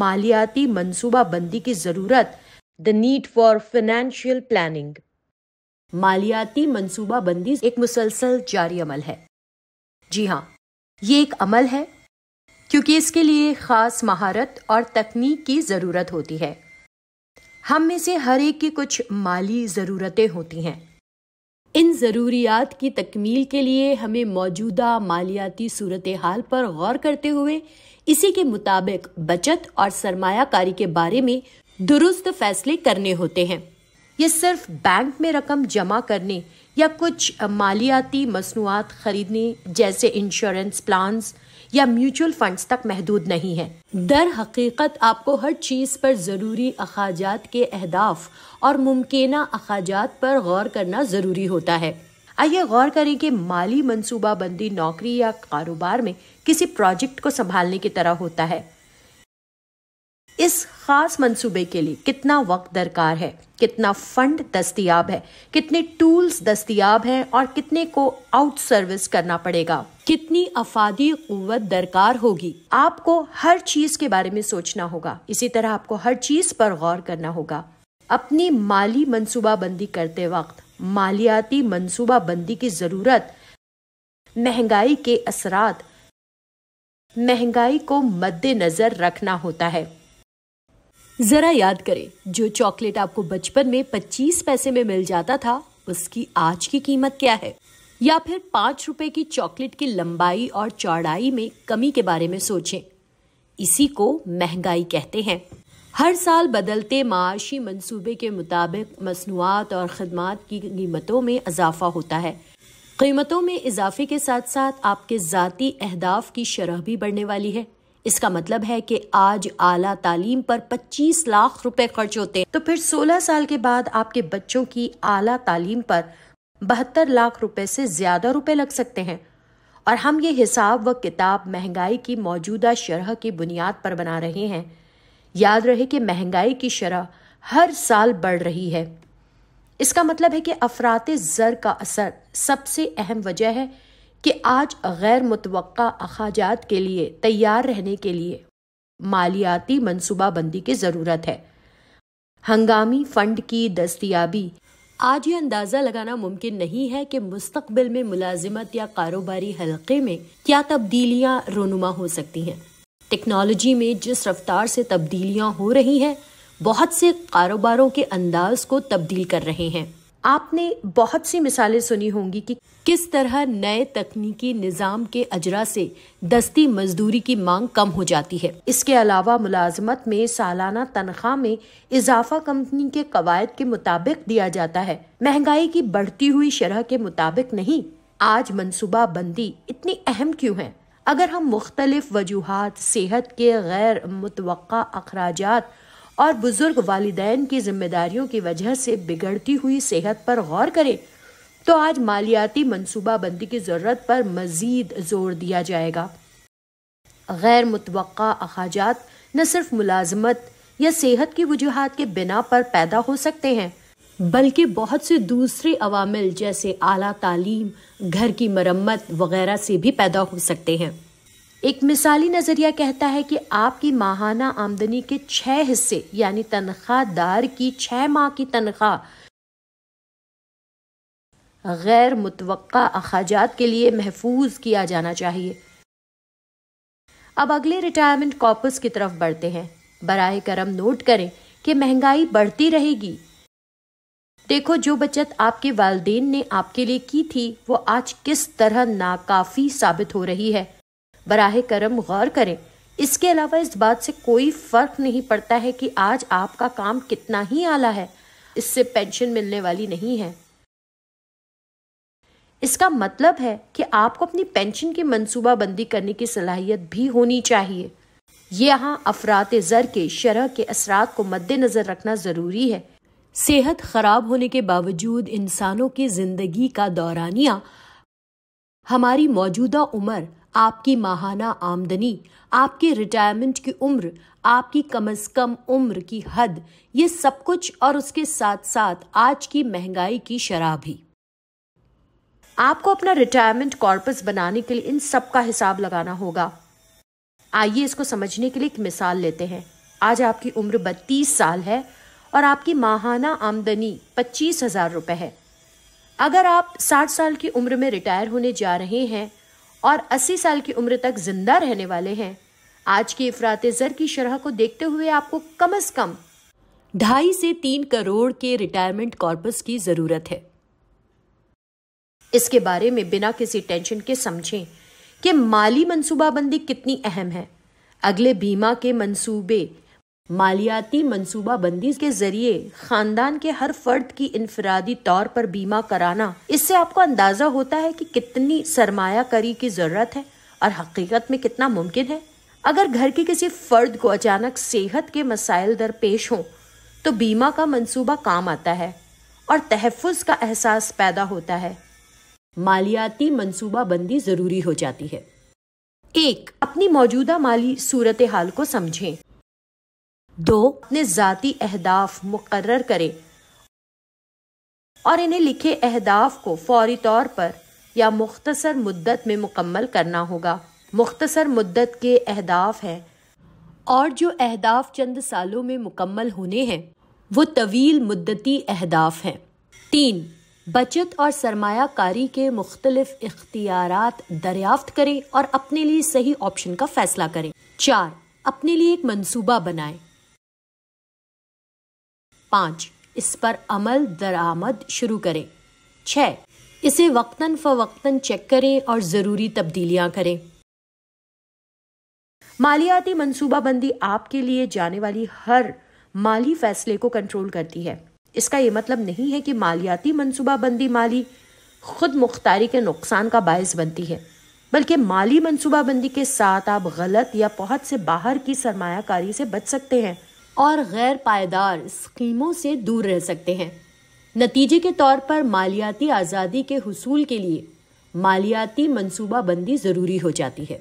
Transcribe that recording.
مالیاتی منصوبہ بندی کی ضرورت، the need for financial planning۔ مالیاتی منصوبہ بندی ایک مسلسل جاری عمل ہے۔ جی ہاں، یہ ایک عمل ہے کیونکہ اس کے لیے خاص مہارت اور تکنیک کی ضرورت ہوتی ہے۔ ہم میں سے ہر ایک کی کچھ مالی ضرورتیں ہوتی ہیں۔ ان ضروریات کی تکمیل کے لیے ہمیں موجودہ مالیاتی صورتحال پر غور کرتے ہوئے اسی کے مطابق بچت اور سرمایہ کاری کے بارے میں درست فیصلے کرنے ہوتے ہیں۔ یہ صرف بینک میں رقم جمع کرنے یا کچھ مالیاتی مصنوعات خریدنے جیسے انشورنس پلانز یا میوچل فنڈز تک محدود نہیں ہے۔ در حقیقت آپ کو ہر چیز پر ضروری اخراجات کے اہداف اور ممکنہ اخراجات پر غور کرنا ضروری ہوتا ہے۔ آئیے غور کریں کہ مالی منصوبہ بندی نوکری یا کاروبار میں کسی پروجیکٹ کو سنبھالنے کی طرح ہوتا ہے۔ اس خاص منصوبے کے لیے کتنا وقت درکار ہے، کتنا فنڈ دستیاب ہے، کتنے ٹولز دستیاب ہیں اور کتنے کو آؤٹ سروس کرنا پڑے گا، کتنی افادی قوت درکار ہوگی۔ آپ کو ہر چیز کے بارے میں سوچنا ہوگا، اسی طرح آپ کو ہر چیز پر غور کرنا ہوگا۔ اپنی مالی منصوبہ بندی کرتے وقت مالیاتی منصوبہ بندی کی ضرورت، مہنگائی کے اثرات، مہنگائی کو مد نظر رکھنا ہوتا ہے۔ ذرا یاد کریں، جو چاکلیٹ آپ کو بچپن میں 25 پیسے میں مل جاتا تھا اس کی آج کی قیمت کیا ہے؟ یا پھر 5 روپے کی چاکلیٹ کی لمبائی اور چوڑائی میں کمی کے بارے میں سوچیں۔ اسی کو مہنگائی کہتے ہیں۔ ہر سال بدلتے معاشی منصوبے کے مطابق مصنوعات اور خدمات کی قیمتوں میں اضافہ ہوتا ہے۔ قیمتوں میں اضافے کے ساتھ ساتھ آپ کے ذاتی اہداف کی شرح بھی بڑھنے والی ہے۔ اس کا مطلب ہے کہ آج اعلیٰ تعلیم پر 25 لاکھ روپے خرچ ہوتے ہیں تو پھر 16 سال کے بعد آپ کے بچوں کی اعلیٰ تعلیم پر 72 لاکھ روپے سے زیادہ روپے لگ سکتے ہیں، اور ہم یہ حساب و کتاب مہنگائی کی موجودہ شرح کی بنیاد پر بنا رہے ہیں۔ یاد رہے کہ مہنگائی کی شرح ہر سال بڑھ رہی ہے۔ اس کا مطلب ہے کہ افراط زر کا اثر سب سے اہم وجہ ہے کہ آج غیر متوقع اخراجات کے لیے تیار رہنے کے لیے مالیاتی منصوبہ بندی کی ضرورت ہے۔ ہنگامی فنڈ کی دستیابی۔ آج یہ اندازہ لگانا ممکن نہیں ہے کہ مستقبل میں ملازمت یا کاروباری حلقے میں کیا تبدیلیاں رونما ہو سکتی ہیں۔ ٹیکنالوجی میں جس رفتار سے تبدیلیاں ہو رہی ہیں، بہت سے کاروباروں کے انداز کو تبدیل کر رہے ہیں۔ آپ نے بہت سی مثالیں سنی ہوں گی کہ کس طرح نئے تکنیکی نظام کے اجرا سے دستی مزدوری کی مانگ کم ہو جاتی ہے۔ اس کے علاوہ ملازمت میں سالانہ تنخواہ میں اضافہ کمپنی کے قواعد کے مطابق دیا جاتا ہے، مہنگائی کی بڑھتی ہوئی شرح کے مطابق نہیں۔ آج منصوبہ بندی اتنی اہم کیوں ہے؟ اگر ہم مختلف وجوہات، صحت کے غیر متوقع اخراجات اور بزرگ والدین کی ذمہ داریوں کی وجہ سے بگڑتی ہوئی صحت پر غور کریں تو آج مالیاتی منصوبہ بندی کی ضرورت پر مزید زور دیا جائے گا۔ غیر متوقع اخراجات نہ صرف ملازمت یا صحت کی وجوہات کے بنا پر پیدا ہو سکتے ہیں، بلکہ بہت سے دوسرے عوامل جیسے اعلیٰ تعلیم، گھر کی مرمت وغیرہ سے بھی پیدا ہو سکتے ہیں۔ ایک مثالی نظریہ کہتا ہے کہ آپ کی ماہانہ آمدنی کے 6 حصے یعنی تنخواہ دار کی 6 ماہ کی تنخواہ غیر متوقع اخراجات کے لیے محفوظ کیا جانا چاہیے۔ اب اگلے ریٹائرمنٹ کارپس کی طرف بڑھتے ہیں۔ براہ کرم نوٹ کریں کہ مہنگائی بڑھتی رہے گی۔ دیکھو، جو بچت آپ کے والدین نے آپ کے لیے کی تھی وہ آج کس طرح ناکافی ثابت ہو رہی ہے۔ براہ کرم غور کریں۔ اس کے علاوہ اس بات سے کوئی فرق نہیں پڑتا ہے کہ آج آپ کا کام کتنا ہی اعلیٰ ہے، اس سے پینشن ملنے والی نہیں ہے۔ اس کا مطلب ہے کہ آپ کو اپنی پینشن کی منصوبہ بندی کرنے کی صلاحیت بھی ہونی چاہیے۔ یہاں افراط زر کے شرح کے اثرات کو مد نظر رکھنا ضروری ہے۔ صحت خراب ہونے کے باوجود انسانوں کی زندگی کا دورانیہ، ہماری موجودہ عمر، آپ کی ماہانہ آمدنی، آپ کی ریٹائرمنٹ کی عمر، آپ کی کم از کم عمر کی حد، یہ سب کچھ اور اس کے ساتھ ساتھ آج کی مہنگائی کی شرح بھی۔ آپ کو اپنا ریٹائرمنٹ کارپس بنانے کے لیے ان سب کا حساب لگانا ہوگا۔ آئیے اس کو سمجھنے کے لیے ایک مثال لیتے ہیں۔ آج آپ کی عمر 32 سال ہے اور آپ کی ماہانہ آمدنی 25,000 روپے ہے۔ اگر آپ 60 سال کی عمر میں ریٹائر ہونے جا رہے ہیں اور 80 سال کی عمر تک زندہ رہنے والے ہیں، آج کی افراط زر کی شرح کو دیکھتے ہوئے آپ کو کم از کم 2.5 سے 3 کروڑ کے ریٹائرمنٹ کارپس کی ضرورت ہے۔ اس کے بارے میں بنا کسی ٹینشن کے سمجھیں کہ مالی منصوبہ بندی کتنی اہم ہے۔ اگلے بیمہ کے منصوبے مالیاتی منصوبہ بندی کے ذریعے خاندان کے ہر فرد کی انفرادی طور پر بیمہ کرانا، اس سے آپ کو اندازہ ہوتا ہے کہ کتنی سرمایہ کاری کی ضرورت ہے اور حقیقت میں کتنا ممکن ہے۔ اگر گھر کے کسی فرد کو اچانک صحت کے مسائل درپیش ہوں تو بیمہ کا منصوبہ کام آتا ہے اور تحفظ کا احساس پیدا ہوتا ہے۔ مالیاتی منصوبہ بندی ضروری ہو جاتی ہے۔ 1. اپنی موجودہ مالی صورتحال کو سمجھیں۔ 2. اپنے ذاتی اہداف مقرر کریں اور انہیں لکھے اہداف کو فوری طور پر یا مختصر مدت میں مکمل کرنا ہوگا۔ مختصر مدت کے اہداف ہیں اور جو اہداف چند سالوں میں مکمل ہونے ہیں وہ طویل مدتی اہداف ہیں۔ 3. بچت اور سرمایہ کاری کے مختلف اختیارات دریافت کریں اور اپنے لیے صحیح آپشن کا فیصلہ کریں۔ 4. اپنے لیے ایک منصوبہ بنائیں۔ 5. اس پر عمل درآمد شروع کریں۔ 6. اسے وقتاً فوقتاً چیک کریں اور ضروری تبدیلیاں کریں۔ مالیاتی منصوبہ بندی آپ کے لیے جانے والی ہر مالی فیصلے کو کنٹرول کرتی ہے۔ اس کا یہ مطلب نہیں ہے کہ مالیاتی منصوبہ بندی مالی خود مختاری کے نقصان کا باعث بنتی ہے، بلکہ مالی منصوبہ بندی کے ساتھ آپ غلط یا پہنچ سے باہر کی سرمایہ کاری سے بچ سکتے ہیں اور غیر پائیدار اسکیموں سے دور رہ سکتے ہیں۔ نتیجے کے طور پر مالیاتی آزادی کے حصول کے لیے مالیاتی منصوبہ بندی ضروری ہو جاتی ہے۔